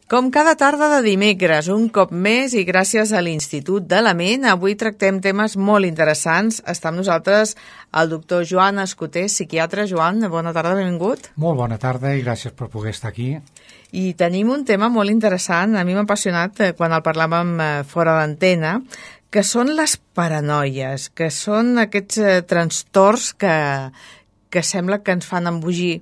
Com cada tarda de dimecres, un cop més i gràcies a l'Institut de la Ment, avui tractem temes molt interessants. Està amb nosaltres el doctor Joan Escoter, psiquiatre. Joan, bona tarda, benvingut. Molt bona tarda i gràcies per poder estar aquí. I tenim un tema molt interessant, a mi m'ha apassionat quan el parlàvem fora d'antena, que són les paranoies, que són aquests trastorns que sembla que ens fan embogir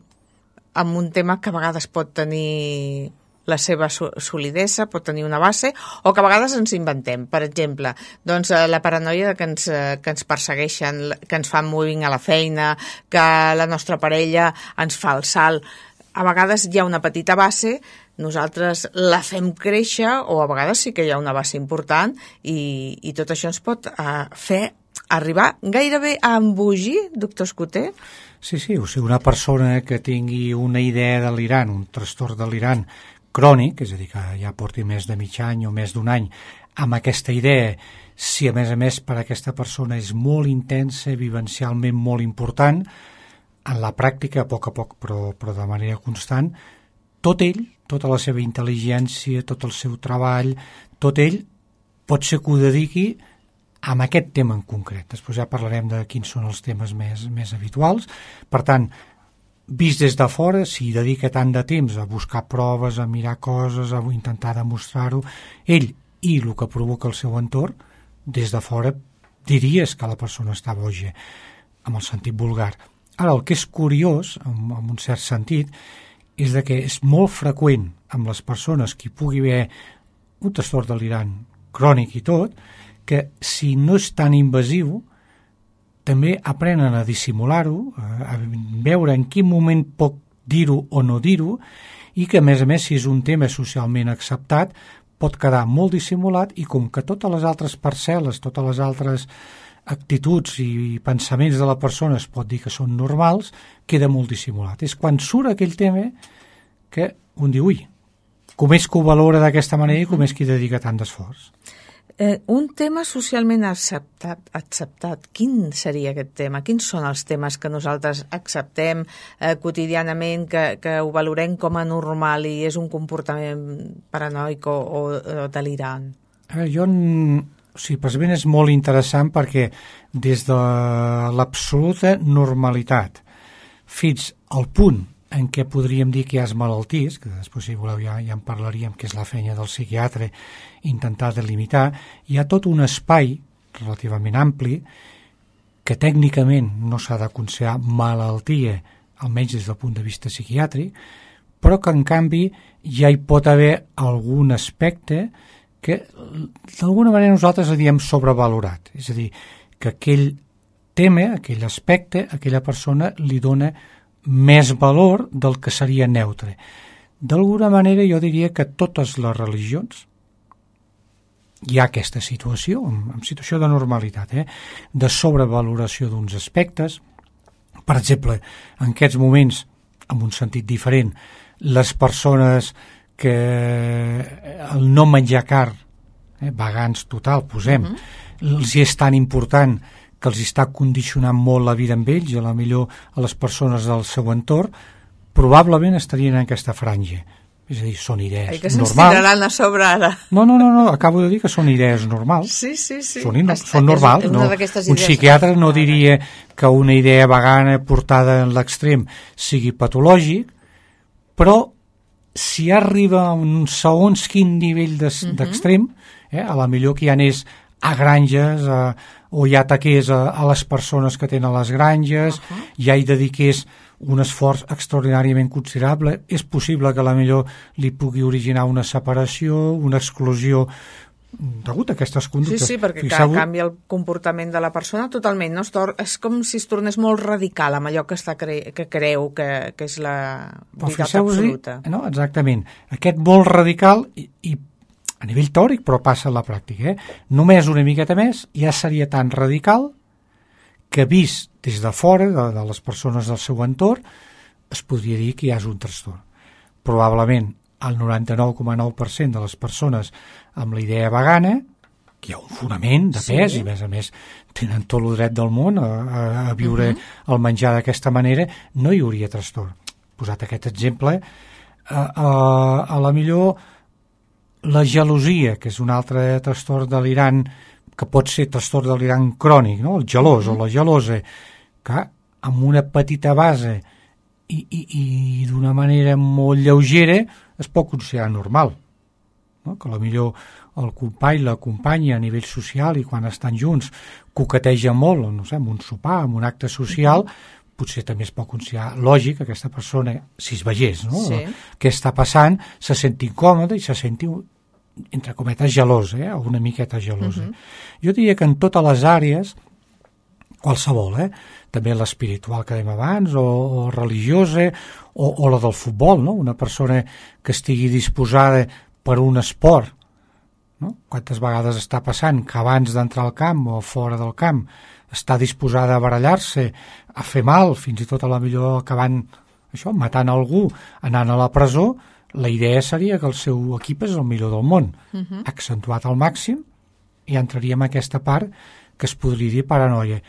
amb un tema que a vegades pot tenir la seva solidesa, pot tenir una base, o que a vegades ens inventem. Per exemple, doncs, la paranoia que ens persegueixen, que ens fan moving a la feina, que la nostra parella ens fa el salt. A vegades hi ha una petita base, nosaltres la fem créixer, o a vegades sí que hi ha una base important, i tot això ens pot fer arribar gairebé a embogir, doctor Escoter? Sí, o sigui, una persona que tingui una idea delirant, un trastorn delirant crònic, és a dir, que ja porti més de mig any o més d'un any amb aquesta idea, si a més per a aquesta persona és molt intensa, vivencialment molt important, en la pràctica, a poc, però de manera constant, tot ell, tota la seva intel·ligència, tot el seu treball, tot ell pot ser que ho dediqui amb aquest tema en concret. Després ja parlarem de quins són els temes més habituals. Per tant, vist des de fora, si dedica tant de temps a buscar proves, a mirar coses, a intentar demostrar-ho, ell i el que provoca el seu entorn, des de fora diries que la persona està boja, amb el sentit vulgar. Ara, el que és curiós, en un cert sentit, és que és molt freqüent amb les persones que hi pugui haver un trastorn delirant crònic i tot, que si no és tan invasiu, també aprenen a dissimular-ho, a veure en quin moment pot dir-ho o no dir-ho, i que, a més, si és un tema socialment acceptat, pot quedar molt dissimulat, i com que totes les altres parcel·les, totes les altres actituds i pensaments de la persona es pot dir que són normals, queda molt dissimulat. És quan surt aquell tema que un diu, ui, com és que ho valora d'aquesta manera i com és que hi dedica tant d'esforç. Un tema socialment acceptat, quin seria aquest tema? Quins són els temes que nosaltres acceptem quotidianament, que ho valorem com a normal i és un comportament paranoic o delirant? Precisament és molt interessant perquè des de l'absoluta normalitat fins al punt en què podríem dir que hi ha malalties, que després, si voleu, ja en parlaríem, que és la feina del psiquiatre, intentar delimitar, hi ha tot un espai relativament ampli que tècnicament no s'ha de considerar malaltia, almenys des del punt de vista psiquiàtric, però que, en canvi, ja hi pot haver algun aspecte que, d'alguna manera, nosaltres li diem sobrevalorat. És a dir, que aquell tema, aquell aspecte, aquella persona li dona més valor del que seria neutre. D'alguna manera jo diria que totes les religions hi ha aquesta situació, en situació de normalitat, de sobrevaloració d'uns aspectes. Per exemple, en aquests moments, en un sentit diferent, les persones que el no menjar carn, vegans total, posem, els hi és tan important que els està condicionant molt la vida amb ells, i a la millor a les persones del seu entorn, probablement estarien en aquesta franja. És a dir, són idees normals. Que se'ns tiraran a sobre ara. No, acabo de dir que són idees normals. Sí. Són normals. Un psiquiatre no diria que una idea vegana portada en l'extrem sigui patològic, però si arriba a un segons quin nivell d'extrem, a la millor que ja n'és a granges, o ja ataqués a les persones que tenen les granges, ja hi dediqués un esforç extraordinàriament considerable, és possible que a la millor li pugui originar una separació, una exclusió degut a aquestes conductes. Sí, perquè canvia el comportament de la persona totalment, no? És com si es tornés molt radical amb allò que creu que és la veritat absoluta. No, exactament. Aquest molt radical i a nivell teòric, però passa a la pràctica. Només una miqueta més ja seria tan radical que, vist des de fora de les persones del seu entorn, es podria dir que ja és un trastorn. Probablement el 99,9% de les persones amb la idea vegana, que hi ha un fonament de pes, i a més tenen tot el dret del món a viure el menjar d'aquesta manera, no hi hauria trastorn. Posat aquest exemple, a la millor La gelosia, que és un altre trastorn delirant, que pot ser trastorn delirant crònic, no? El gelós o la gelosa, que amb una petita base i d'una manera molt lleugera es pot considerar normal, no? Que potser el company, la companya a nivell social i quan estan junts coqueteja molt, no sé, en un sopar, en un acte social, potser també es pot considerar lògic que aquesta persona, si es veiés, no? Sí. Què està passant, se senti incòmode i se senti, entre cometes, gelosa, o una miqueta gelosa. Jo diria que en totes les àrees, qualsevol, també l'espiritual que dèiem abans, o religiosa, o la del futbol, no? Una persona que estigui disposada per un esport, no? Quantes vegades està passant que abans d'entrar al camp o fora del camp està disposada a barallar-se, a fer mal, fins i tot a la millor acabant això, matant algú, anant a la presó. La idea seria que el seu equip és el millor del món, accentuat al màxim, i entraríem en aquesta part que es podria dir paranoia.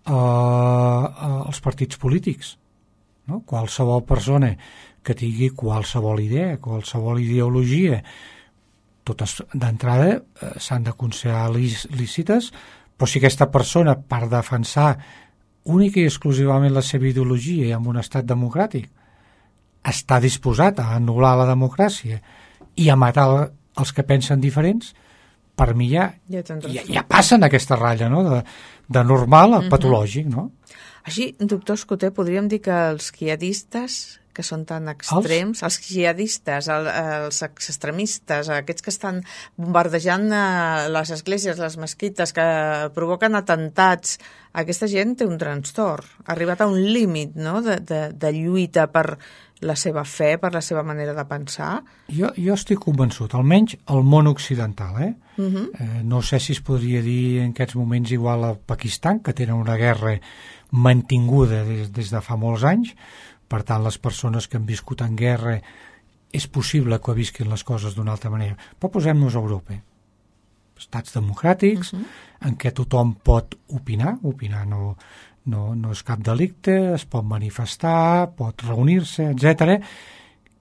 Els partits polítics, no? Qualsevol persona que tingui qualsevol idea, qualsevol ideologia, totes d'entrada s'han de considerar lícites, però si aquesta persona, per defensar única i exclusivament la seva ideologia i en un estat democràtic, està disposat a anul·lar la democràcia i a matar els que pensen diferents, per mi ja passen aquesta ratlla, no? De normal a patològic, no? Així, doctor Escoter, podríem dir que els jihadistes, que són tan extrems, els jihadistes, els extremistes, aquests que estan bombardejant les esglésies, les mesquites, que provoquen atentats, aquesta gent té un trastorn, ha arribat a un límit, no?, de lluita per la seva fe, per la seva manera de pensar. Jo estic convençut, almenys el món occidental, no sé si es podria dir en aquests moments igual a Pakistan, que tenen una guerra mantinguda des de fa molts anys. Per tant, les persones que han viscut en guerra és possible que visquin les coses d'una altra manera. Però posem-nos a Europa. Estats democràtics, en què tothom pot opinar no és cap delicte, es pot manifestar, pot reunir-se, etc.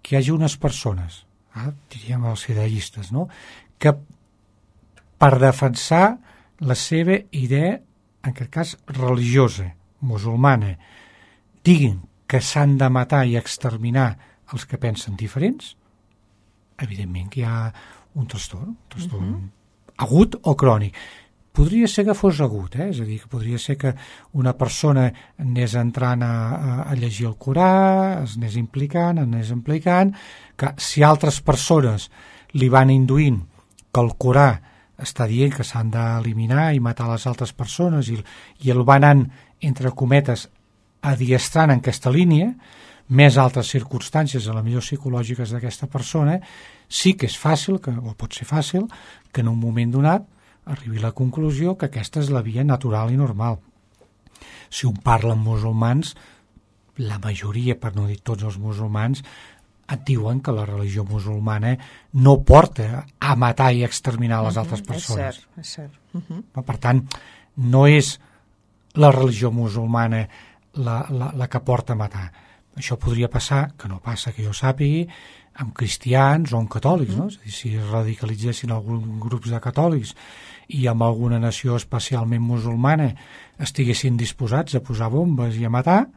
Que hi hagi unes persones, diríem els fideistes, no?, que per defensar la seva idea, en aquest cas religiosa, musulmana, diguin que s'han de matar i exterminar els que pensen diferents, evidentment que hi ha un trastorn agut o crònic. Podria ser que fos agut, és a dir, que podria ser que una persona anés entrant a llegir el Corà, es anés implicant, que si altres persones li van induint que el Corà està dient que s'han d'eliminar i matar les altres persones i el van anant, entre cometes, adiestrant en aquesta línia, més altres circumstàncies, a la millor psicològiques d'aquesta persona, sí que és fàcil, o pot ser fàcil, que en un moment donat arribi a la conclusió que aquesta és la via natural i normal. Si un parla amb musulmans, la majoria, per no dir tots els musulmans, et diuen que la religió musulmana no porta a matar i exterminar les altres persones. És cert. Per tant, no és la religió musulmana la que porta a matar. Això podria passar, que no passa que jo sàpigui, amb cristians o amb catòlics, no? És a dir, si es radicalitzessin alguns grups de catòlics i amb alguna nació especialment musulmana estiguessin disposats a posar bombes i a matar,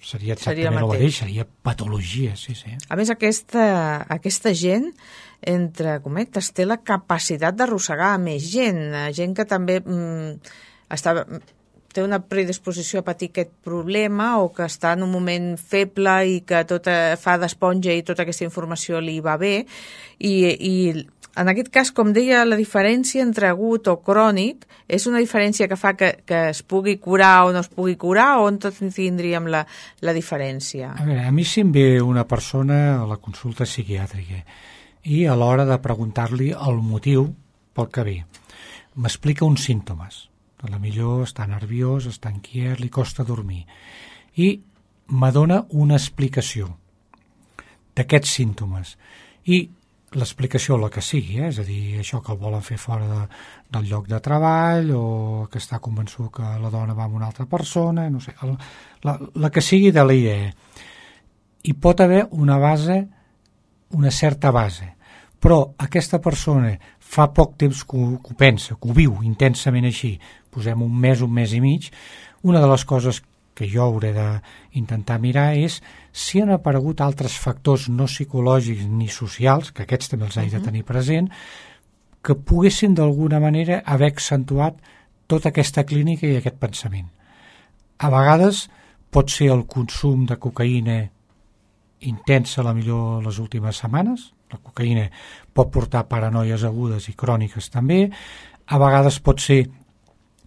seria exactament el mateix, seria patologia, sí. A més, aquesta gent, entre cometes, té la capacitat d'arrossegar a més gent que també té una predisposició a patir aquest problema o que està en un moment feble i que tot fa d'esponja i tota aquesta informació li va bé. I en aquest cas, com deia, la diferència entre agut o crònic és una diferència que fa que es pugui curar o no es pugui curar, o on tot tindríem la diferència? A veure, a mi si em ve una persona a la consulta psiquiàtrica i a l'hora de preguntar-li el motiu pel que ve, m'explica uns símptomes. A la millor està nerviós, està inquiet, li costa dormir. I m'adona una explicació d'aquests símptomes. I l'explicació, la que sigui, és a dir, això que el volen fer fora del lloc de treball o que està convençut que la dona va amb una altra persona, no sé, la que sigui de la idea. Hi pot haver una certa base, però aquesta persona fa poc temps que ho pensa, que ho viu intensament així, posem un mes i mig, una de les coses que jo hauré d'intentar mirar és si han aparegut altres factors no psicològics ni socials, que aquests també els haig de tenir present, que poguessin d'alguna manera haver accentuat tota aquesta clínica i aquest pensament. A vegades pot ser el consum de cocaïna intensa, a la millor les últimes setmanes. La cocaïna pot portar paranoies agudes i cròniques també. A vegades pot ser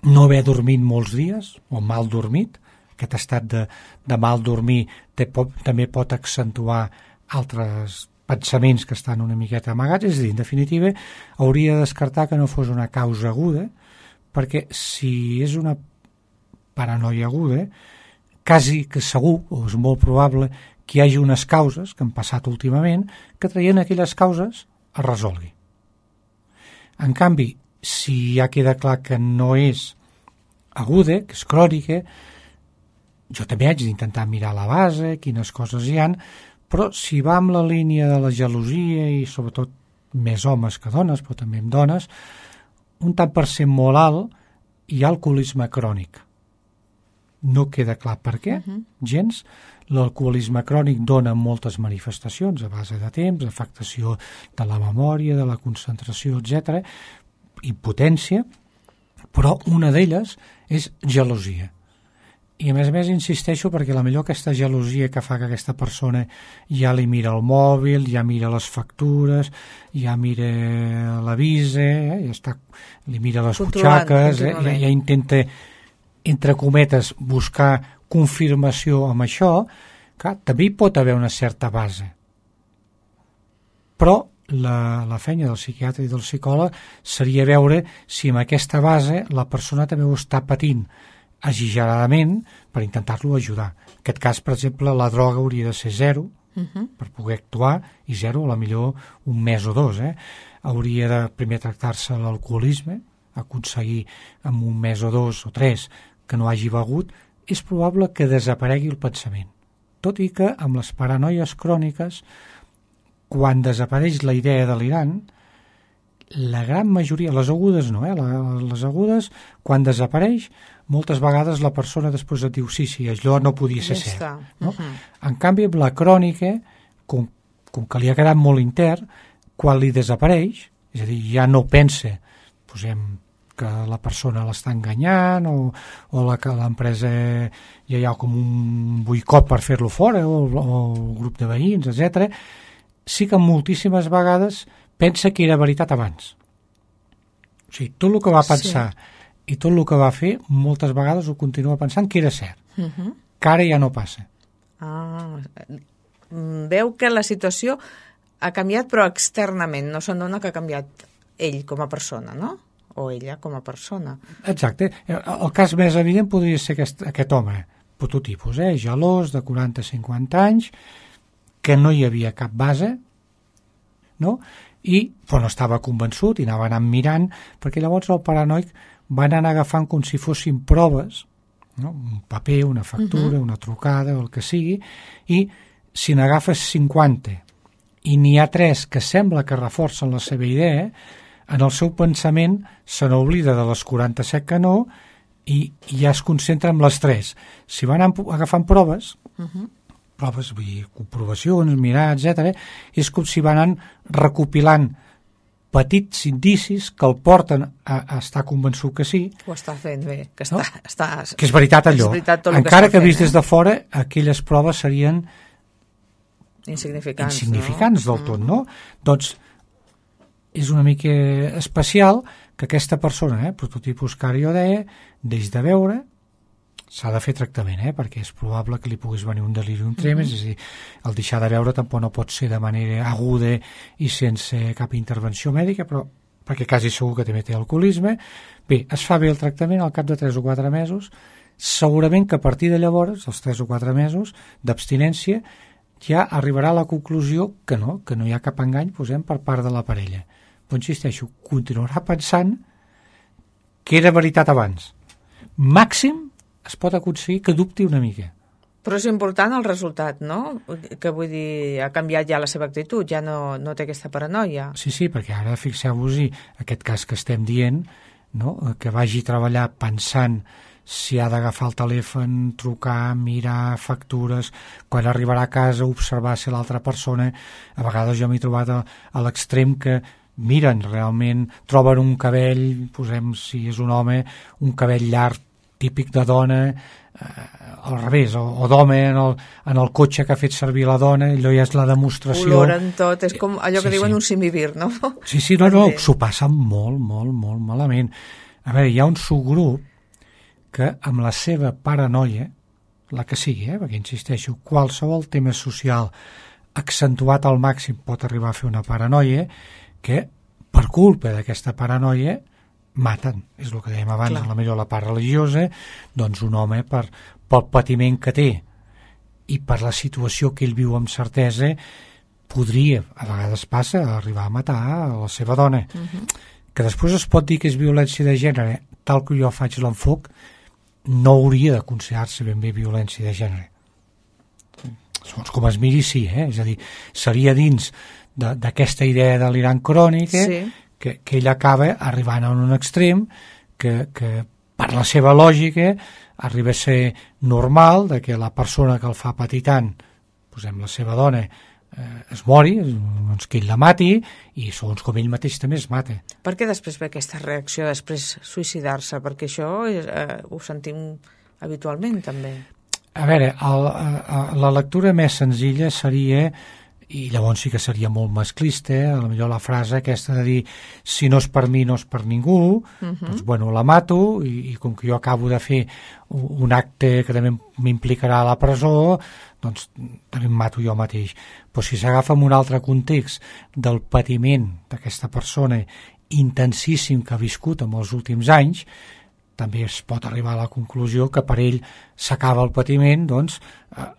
no haver dormit molts dies o mal dormit. Aquest estat de mal dormir també pot accentuar altres pensaments que estan una miqueta amagats. És a dir, en definitiva, hauria de descartar que no fos una causa aguda, perquè si és una paranoia aguda, quasi que segur, o és molt probable, que hi hagi unes causes que han passat últimament que traient aquelles causes es resolgui. En canvi, si ja queda clar que no és aguda, que és crònica, jo també haig d'intentar mirar la base, quines coses hi han, però si va amb la línia de la gelosia i sobretot més homes que dones, però també amb dones, un tant per cent molt alt hi ha alcoholisme crònic. No queda clar per què, gens. L'alcoholisme crònic dona moltes manifestacions a base de temps, afectació de la memòria, de la concentració, etc., impotència, però una d'elles és gelosia. I a més insisteixo perquè potser aquesta gelosia que fa que aquesta persona ja li mira el mòbil, ja mira les factures, ja mira la visa, li mira les butxaques, ja intenta, entre cometes, buscar confirmació amb això, clar, també hi pot haver una certa base. Però la feina del psiquiatre i del psicòleg seria veure si amb aquesta base la persona també ho està patint exageradament per intentar-lo ajudar. En aquest cas, per exemple, la droga hauria de ser 0 per poder actuar, i 0 a la millor un mes o 2. Hauria de primer tractar-se l'alcoholisme, aconseguir en un mes o 2 o 3 que no hagi begut, és probable que desaparegui el pensament. Tot i que amb les paranoies cròniques, quan desapareix la idea delirant, la gran majoria, les agudes no, les agudes, quan desapareix, moltes vegades la persona després et diu sí, allò no podia ser cert. No? En canvi, amb la crònica, com que li ha quedat molt intern, quan li desapareix, és a dir, ja no pensa, posem que la persona l'està enganyant o que l'empresa ja hi ha com un boicot per fer-lo fora o el grup de veïns, etc. Sí que moltíssimes vegades pensa que era veritat abans. O sigui, tot el que va pensar i tot el que va fer, moltes vegades ho continua pensant que era cert. Que ara ja no passa. Veu que la situació ha canviat, però externament. No s'adona que ha canviat ell com a persona, no? O ella com a persona. Exacte. El cas més evident podria ser aquest home, prototipus, gelós, de 40-50 anys, que no hi havia cap base, no? Però no estava convençut i anava anant mirant, perquè llavors el paranoic van anar agafant com si fossin proves, no? Un paper, una factura, una trucada, el que sigui, i si n'agafes 50 i n'hi ha 3 que sembla que reforcen la seva idea, en el seu pensament se n'oblida de les 47 que no i ja es concentra en les 3. Si van agafant proves, proves, vull dir, comprovacions, mirar, etc., és com si van anant recopilant petits indicis que el porten a estar convençut que sí. Ho està fent bé, que és veritat allò. Encara que vist des de fora, aquelles proves serien insignificants del tot, no? Doncs és una mica especial que aquesta persona, prototipus que ara jo deia, deix de veure, s'ha de fer tractament, perquè és probable que li pogués venir un delirium tremens, és a dir, el deixar de veure tampoc no pot ser de manera aguda i sense cap intervenció mèdica, però perquè quasi segur que també té alcoholisme. Bé, es fa bé el tractament al cap de 3 o 4 mesos, segurament que a partir de llavors, els 3 o 4 mesos d'abstinència, ja arribarà a la conclusió que no hi ha cap engany, posem, per part de la parella. Però insisteixo, continuarà pensant que era veritat abans. Màxim es pot aconseguir que dubti una mica. Però és important el resultat, no? Que vull dir, ha canviat ja la seva actitud, ja no té aquesta paranoia. Sí, perquè ara fixeu-vos-hi aquest cas que estem dient, no? Que vagi a treballar pensant si ha d'agafar el telèfon, trucar, mirar factures, quan arribarà a casa observar si l'altra persona, a vegades jo m'he trobat a l'extrem que miren realment, troben un cabell, posem si és un home, un cabell llarg típic de dona, al revés, o d'home en el cotxe que ha fet servir la dona, allò ja és la demostració. Oloren tot, és com allò que diuen un simivir, no? Sí, no, s'ho passa molt malament. A veure, hi ha un subgrup que amb la seva paranoia, la que sigui, perquè insisteixo, qualsevol tema social accentuat al màxim pot arribar a fer una paranoia que, per culpa d'aquesta paranoia, maten. És el que dèiem abans, a la millor la part religiosa, doncs un home pel patiment que té i per la situació que ell viu amb certesa podria, a vegades passa, arribar a matar a la seva dona. Que després es pot dir que és violència de gènere, tal que jo faig l'enfoc, no hauria de considerar-se ben bé violència de gènere. Segons com es miri, sí, és a dir, seria dins d'aquesta idea delirant crònica que ell acaba arribant a un extrem que per la seva lògica arriba a ser normal de que la persona que el fa patir tant, posem la seva dona, es mori, doncs que ell la mati i segons com ell mateix també es mata. Per què després ve aquesta reacció després suïcidar-se? Perquè això ho sentim habitualment també. A veure, la lectura més senzilla seria, i llavors sí que seria molt masclista, a la millor la frase aquesta de dir si no és per mi no és per ningú, doncs bueno, la mato i com que jo acabo de fer un acte que també m'implicarà a la presó, doncs també em mato jo mateix. Però si s'agafa en un altre context del patiment d'aquesta persona intensíssim que ha viscut en els últims anys, també es pot arribar a la conclusió que per ell s'acaba el patiment doncs,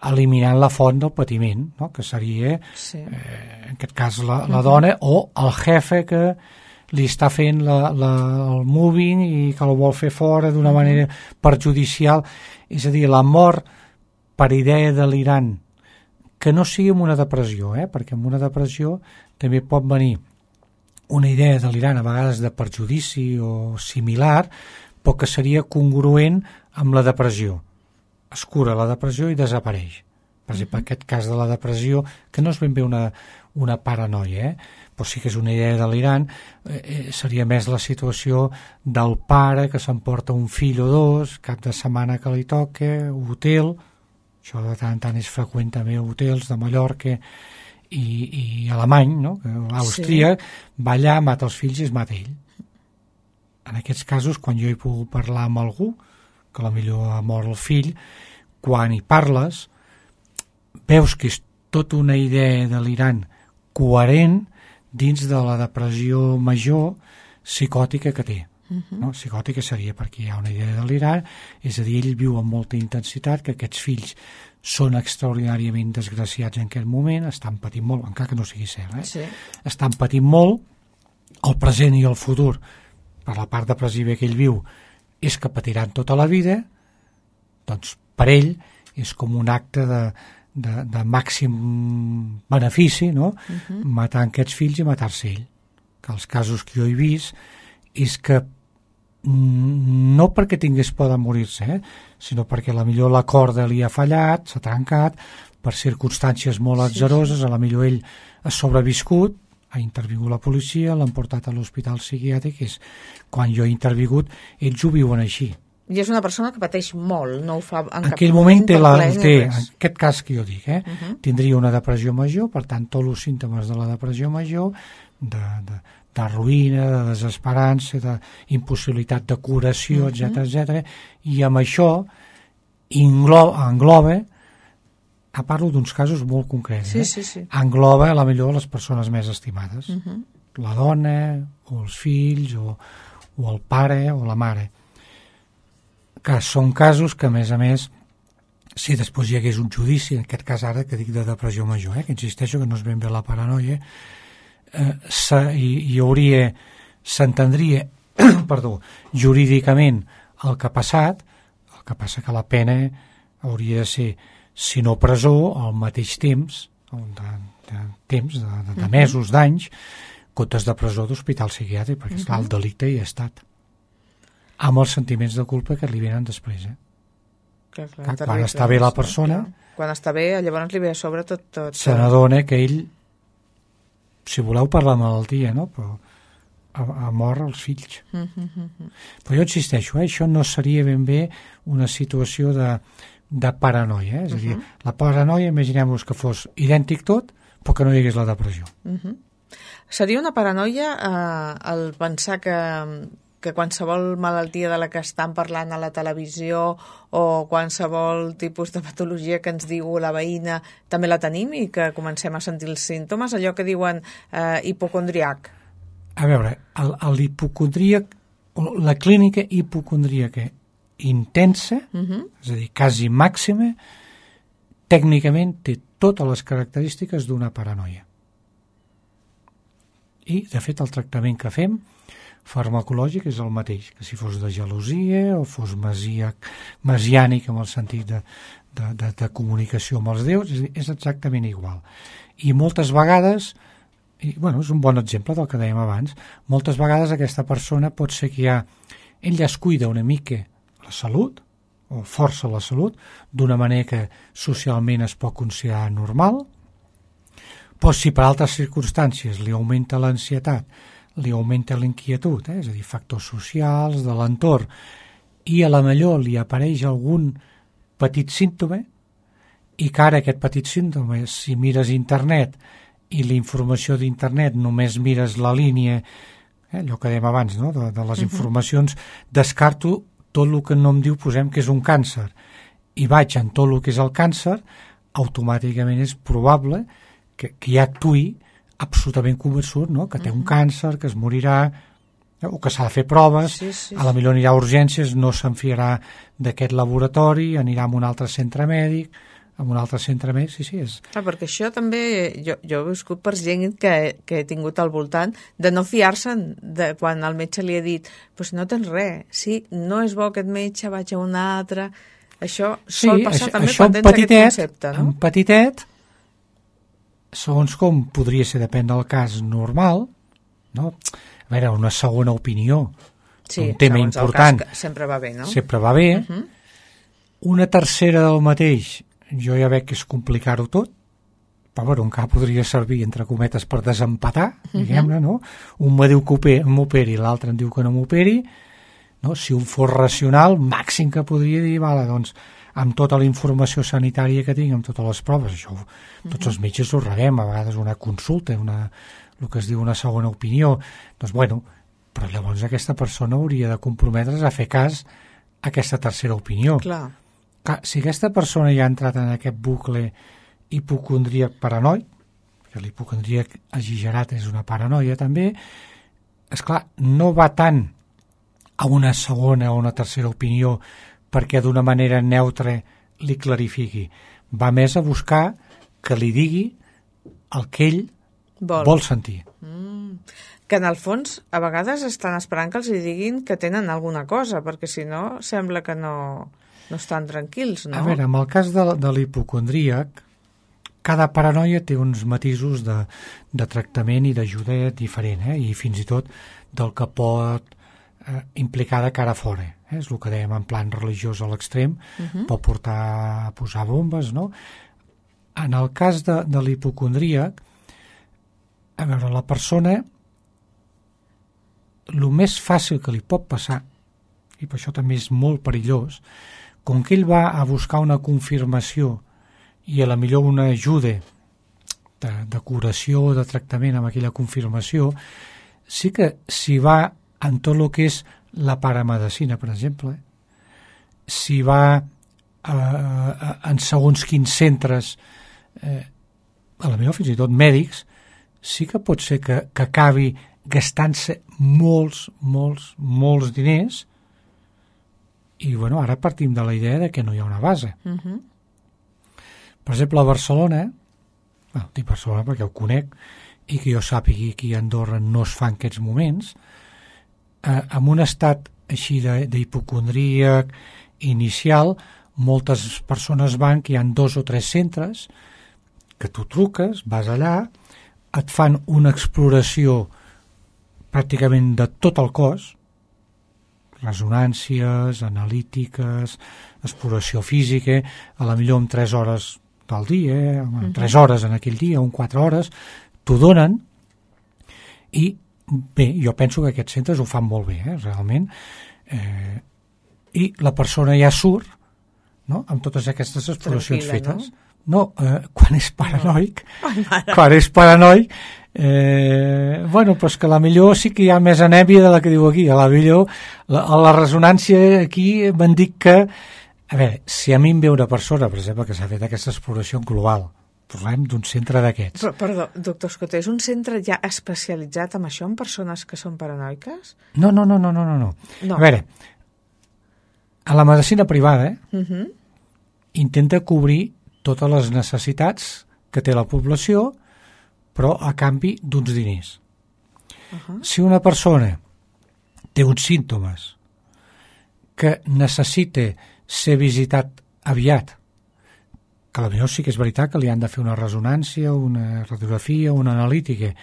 eliminant la font del patiment, no? Que seria, en aquest cas, la dona o el jefe que li està fent el moving i que el vol fer fora d'una manera perjudicial. És a dir, la mort per idea delirant, que no sigui amb una depressió, perquè amb una depressió també pot venir una idea delirant, a vegades de perjudici o similar, però que seria congruent amb la depressió. Es cura la depressió i desapareix. Per exemple, aquest cas de la depressió, que no és ben bé una paranoia, però sí que és una idea delirant, seria més la situació del pare que s'emporta un fill o dos, cap de setmana que li toca, hotel, això de tant en tant és freqüent també a hotels de Mallorca i alemany, no? Àustria, va allà, mata els fills i es mata ell. En aquests casos, quan jo he pogut parlar amb algú, que potser ha mort el fill, quan hi parles, veus que és tota una idea delirant coherent dins de la depressió major psicòtica que té. No? Psicòtica seria perquè hi ha una idea delirant, és a dir, ell viu amb molta intensitat, que aquests fills són extraordinàriament desgraciats en aquest moment, estan patint molt, encara que no sigui cert, estan patint molt, el present i el futur, per la part depressiva que ell viu, és que patiran tota la vida, doncs per ell és com un acte de màxim benefici, no? Matar aquests fills i matar-se ell. Que els casos que jo he vist és que no perquè tingués por de morir-se, sinó perquè potser la corda li ha fallat, s'ha trencat, per circumstàncies molt atzaroses, potser ell ha sobreviscut, ha intervingut la policia, l'han portat a l'hospital psiquiàtric, és quan jo he intervingut, ells ho viuen així. I és una persona que pateix molt, no ho fa en cap aquell moment té, en aquest cas que jo dic, tindria una depressió major, per tant, tots els símptomes de la depressió major, de ruïna, de desesperança, d'impossibilitat de curació, etc, i amb això engloba, parlo d'uns casos molt concrets, engloba a la millor les persones més estimades, la dona, o els fills, o el pare, o la mare, que són casos que, a més, si després hi hagués un judici, en aquest cas ara que dic de depressió major, que insisteixo que no és ben bé la paranoia, s'entendria jurídicament el que ha passat, el que passa que la pena hauria de ser si no presó, al mateix temps, de mesos, d'anys, comptes de presó d'hospital psiquiàtric, perquè esclar, el delicte hi ha estat. Amb els sentiments de culpa que li venen després. Clar, quan està bé la persona... Quan està bé, llavors li ve a sobre tot... Se n'adona que ell, si voleu parlar de malaltia, no? Però ha mort els fills. Però jo insisteixo, això no seria ben bé una situació de paranoia. És a dir, la paranoia, imaginem-vos que fos idèntic tot, però que no hi hagués la depressió. Seria una paranoia el pensar que qualsevol malaltia de la que estan parlant a la televisió o qualsevol tipus de patologia que ens diu la veïna també la tenim i que comencem a sentir els símptomes, allò que diuen hipocondriac. A veure, l'hipocondríac, la clínica hipocondríaca intensa, és a dir, quasi màxima, tècnicament té totes les característiques d'una paranoia. I, de fet, el tractament que fem farmacològic és el mateix, que si fos de gelosia o fos mesiànic en el sentit de comunicació amb els déus, és exactament igual. I moltes vegades, és un bon exemple del que dèiem abans, moltes vegades aquesta persona pot ser que ell es cuida una mica la salut, o força la salut, d'una manera que socialment es pot considerar normal, però si per altres circumstàncies li augmenta l'ansietat, li augmenta l'inquietud, és a dir, factors socials, de l'entorn, i a la millor li apareix algun petit símptoma, i que ara aquest petit símptoma, si mires internet i la informació d'internet només mires la línia, allò que dèiem abans, no? de les informacions, descarto tot el que no em diu, posem que és un càncer, i vaig en tot el que és el càncer, automàticament és probable que ja actuï absolutament convençut, no? Que té un càncer, que es morirà, o que s'ha de fer proves, a la millor anirà a urgències, no s'enfiarà d'aquest laboratori, anirà a un altre centre mèdic, perquè això també, jo he viscut per gent que he tingut al voltant, de no fiar-se quan el metge li ha dit, si no tens res, sí, no és bo aquest metge, vaig a un altre, això sol passar també quan tens aquest concepte, no? En petitet, segons com podria ser, depèn del cas normal, no? A veure, una segona opinió, un tema important, sempre va bé, no? Sempre va bé. Una tercera del mateix, jo ja veig que és complicar-ho tot, però encara podria servir, entre cometes, per desempatar, diguem-ne, no? Un me diu que m'operi, l'altre em diu que no m'operi, no? Si un fos racional, màxim que podria dir, doncs, amb tota la informació sanitària que tinc, amb totes les proves, això tots els metges ho rebem, a vegades una consulta, el que es diu una segona opinió, doncs però llavors aquesta persona hauria de comprometre's a fer cas a aquesta tercera opinió. Clar, si aquesta persona ja ha entrat en aquest bucle hipocondríac paranoic, perquè l'hipocondríac exagerat és una paranoia també, esclar, no va tant a una segona o una tercera opinió perquè d'una manera neutra li clarifiqui. Va més a buscar que li digui el que ell vol sentir. Que en el fons a vegades estan esperant que els diguin que tenen alguna cosa, perquè si no sembla que no estan tranquils, no? A veure, en el cas de l'hipocondríac, cada paranoia té uns matisos de tractament i d'ajuda diferent, i fins i tot del que pot implicar de cara a fora. És el que dèiem en plan religiós a l'extrem, pot portar a posar bombes, no? En el cas de l'hipocondríac, a veure, la persona, el més fàcil que li pot passar, i per això també és molt perillós, com que ell va a buscar una confirmació i a la millor una ajuda de curació o de tractament amb aquella confirmació, sí que si va en tot el que és la paramedicina, per exemple, si va en segons quins centres, a la millor fins i tot mèdics, sí que pot ser que acabi gastant-se molts diners i ara partim de la idea de que no hi ha una base. Per exemple, a Barcelona, dic Barcelona perquè ho conec i que jo sàpigui que a Andorra no es fa en aquests moments, amb un estat així d'hipocondríac inicial, moltes persones van que hi ha 2 o 3 centres que tu truques, vas allà, et fan una exploració pràcticament de tot el cos, resonàncies, analítiques, exploració física, a la millor en 3 hores del dia, en 3 hores en aquell dia, en 4 hores, t'ho donen, i bé, jo penso que aquests centres ho fan molt bé, realment, i la persona ja surt, no?, amb totes aquestes exploracions fetes. No, quan és paranoic, bueno, però és que a la millor sí que hi ha més anèmia de la que diu aquí, a la millor la resonància aquí m'han dit que, a veure, si a mi em ve una persona, per exemple, que s'ha fet aquesta exploració global, parlem d'un centre d'aquests. Però, perdó, doctor Escoté, és un centre ja especialitzat en això, en persones que són paranoiques? No. A veure, a la medicina privada intenta cobrir totes les necessitats que té la població, però a canvi d'uns diners. Si una persona té uns símptomes que necessita ser visitat aviat, que potser sí que és veritat que li han de fer una resonància, una radiografia, una analítica,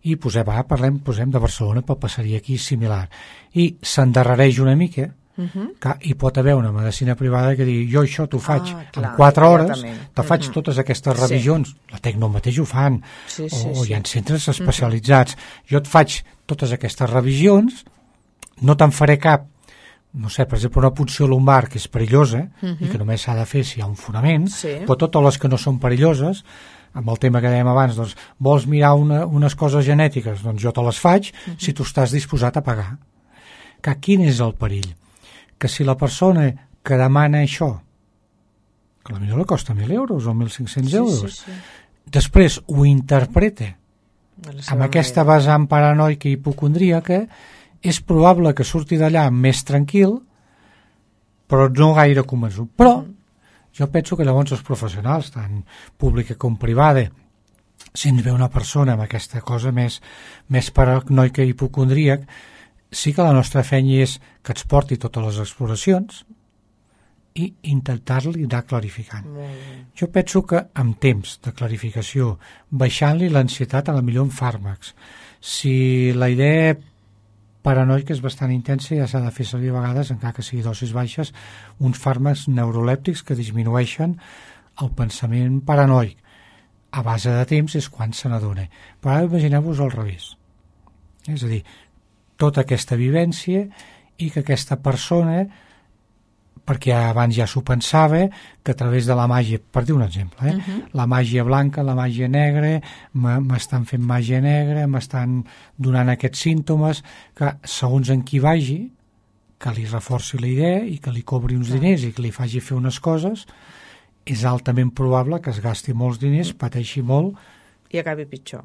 i parlem de Barcelona, però passaria aquí similar, i s'endarrereix una mica, que hi pot haver una medicina privada que digui, jo això t'ho faig en 4 hores, te faig totes aquestes revisions, la Tecno mateix ho fan, o hi ha centres especialitzats, jo et faig totes aquestes revisions, no te'n faré cap, no sé, per exemple, una punció lumbar que és perillosa i que només s'ha de fer si hi ha un fonament, però totes les que no són perilloses, amb el tema que dèiem abans, doncs, vols mirar unes coses genètiques, doncs jo te les faig si tu estàs disposat a pagar. Que quin és el perill? Que si la persona que demana això, que potser li costa 1.000 euros o 1.500 euros, després ho interpreta amb aquesta vessant paranoica i hipocondríaca, és probable que surti d'allà més tranquil, però no gaire convençut. Però jo penso que llavors els professionals, tant pública com privada, si ens ve una persona amb aquesta cosa més paranoica i hipocondríac, sí que la nostra feina és que ens porti totes les exploracions i intentar-li anar clarificant. Jo penso que amb temps de clarificació, baixant-li l'ansietat a la millor en fàrmacs, si la idea paranoica és bastant intensa, ja s'ha de fer servir a vegades, encara que sigui dosis baixes, uns fàrmacs neurolèptics que disminueixen el pensament paranoic. A base de temps és quan se n'adona. Però ara imagineu-vos al revés. És a dir, tota aquesta vivència i que aquesta persona, perquè abans ja s'ho pensava, que a través de la màgia, per dir un exemple, la màgia blanca, la màgia negra, m'estan fent màgia negra, m'estan donant aquests símptomes, que segons en qui vagi, que li reforci la idea i que li cobri uns diners i que li faci fer unes coses, és altament probable que es gasti molts diners, pateixi molt, i acabi pitjor.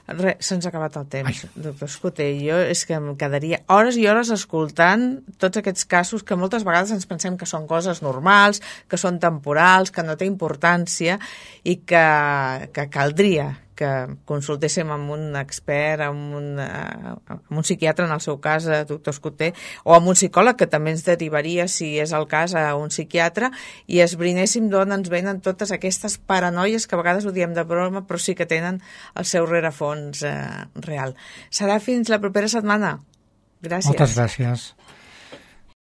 Res, se'ns ha acabat el temps, doctor Escoté. Jo és que em quedaria hores i hores escoltant tots aquests casos que moltes vegades ens pensem que són coses normals, que són temporals, que no té importància i que caldria que consultéssim amb un expert, amb un psiquiatre en el seu cas, doctor Escoté, o amb un psicòleg que també ens derivaria, si és el cas, a un psiquiatre, i esbrinéssim d'on ens venen totes aquestes paranoies que a vegades ho diem de broma, però sí que tenen el seu rerefons real. Serà fins la propera setmana. Gràcies. Moltes gràcies.